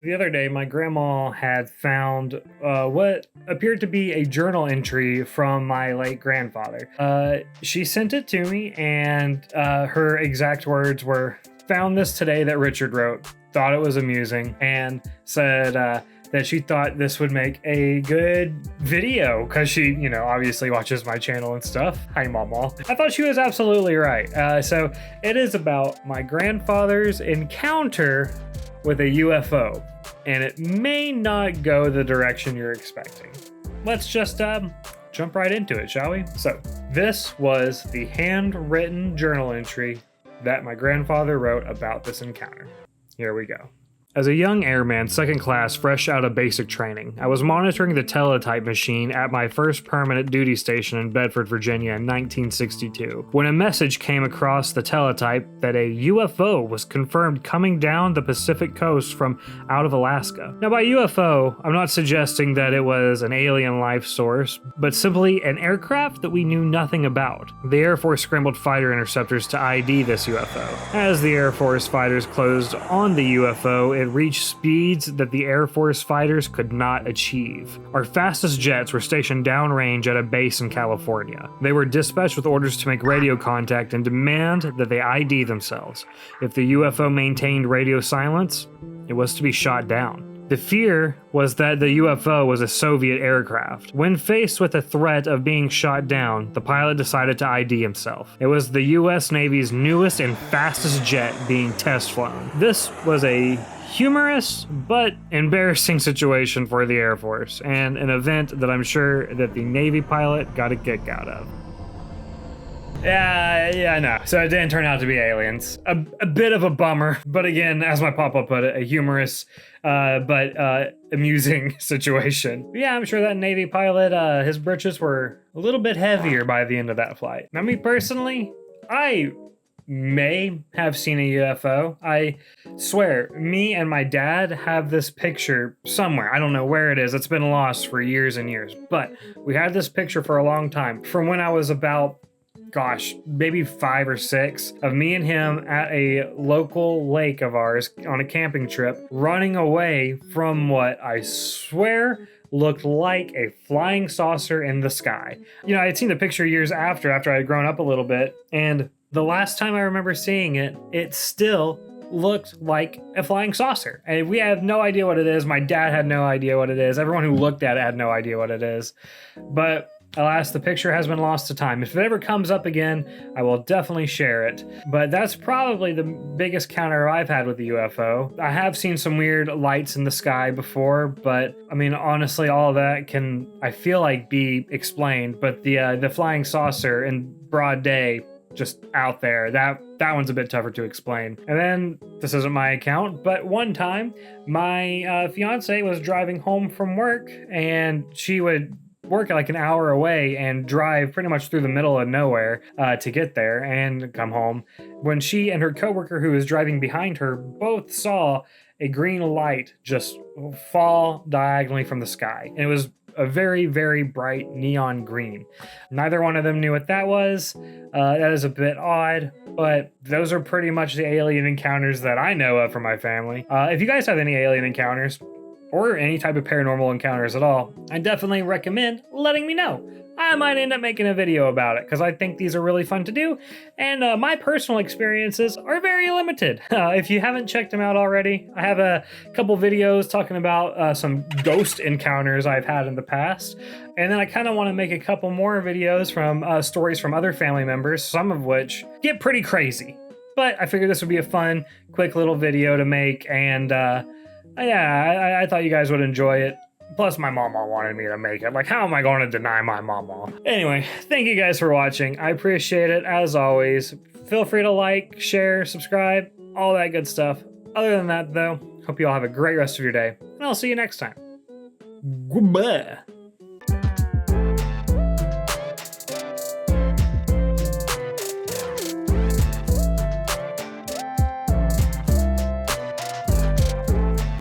The other day, my grandma had found what appeared to be a journal entry from my late grandfather. She sent it to me, and her exact words were, "Found this today that Richard wrote, thought it was amusing," and said that she thought this would make a good video because she, obviously watches my channel and stuff. Hi, Mama. I thought she was absolutely right. So it is about my grandfather's encounter with a UFO, and it may not go the direction you're expecting. Let's just jump right into it, shall we? So this was the handwritten journal entry that my grandfather wrote about this encounter. Here we go. As a young airman, second class, fresh out of basic training, I was monitoring the teletype machine at my first permanent duty station in Bedford, Virginia in 1962, when a message came across the teletype that a UFO was confirmed coming down the Pacific coast from out of Alaska. Now, by UFO, I'm not suggesting that it was an alien life source, but simply an aircraft that we knew nothing about. The Air Force scrambled fighter interceptors to ID this UFO. As the Air Force fighters closed on the UFO, it reached speeds that the Air Force fighters could not achieve. Our fastest jets were stationed downrange at a base in California. They were dispatched with orders to make radio contact and demand that they ID themselves. If the UFO maintained radio silence, it was to be shot down. The fear was that the UFO was a Soviet aircraft. When faced with the threat of being shot down, the pilot decided to ID himself. It was the US Navy's newest and fastest jet being test flown. This was a humorous but embarrassing situation for the Air Force, and an event that I'm sure that the Navy pilot got a kick out of. Yeah, I know. So it didn't turn out to be aliens. A bit of a bummer, but again, as my Pawpaw put it, a humorous but amusing situation. Yeah, I'm sure that Navy pilot, his britches were a little bit heavier by the end of that flight. Now, me personally, I may have seen a UFO. I swear, me and my dad have this picture somewhere. I don't know where it is. It's been lost for years and years, but we had this picture for a long time from when I was about, maybe 5 or 6, of me and him at a local lake of ours on a camping trip, running away from what I swear looked like a flying saucer in the sky. I had seen the picture years after I had grown up a little bit, and the last time I remember seeing it, it still looked like a flying saucer. And we have no idea what it is. My dad had no idea what it is. Everyone who looked at it had no idea what it is. But alas, the picture has been lost to time. If it ever comes up again, I will definitely share it. But that's probably the biggest encounter I've had with the UFO. I have seen some weird lights in the sky before, but I mean, honestly, all of that can, I feel like, be explained. But the flying saucer in broad day, just out there, that one's a bit tougher to explain. And then, this isn't my account, but one time, my fiance was driving home from work, and she would work like an hour away and drive pretty much through the middle of nowhere to get there and come home, when she and her coworker who was driving behind her both saw a green light just fall diagonally from the sky. And it was a very, very bright neon green. Neither one of them knew what that was. That is a bit odd, but those are pretty much the alien encounters that I know of from my family. If you guys have any alien encounters, or any type of paranormal encounters at all, I definitely recommend letting me know. I might end up making a video about it, because I think these are really fun to do, and my personal experiences are very limited. If you haven't checked them out already, I have a couple videos talking about some ghost encounters I've had in the past, and then I kind of want to make a couple more videos from stories from other family members, some of which get pretty crazy. But I figured this would be a fun, quick little video to make, and I thought you guys would enjoy it. Plus, my mama wanted me to make it. Like, how am I going to deny my mama? Anyway, thank you guys for watching. I appreciate it, as always. Feel free to like, share, subscribe, all that good stuff. Other than that, though, hope you all have a great rest of your day, and I'll see you next time. Goodbye.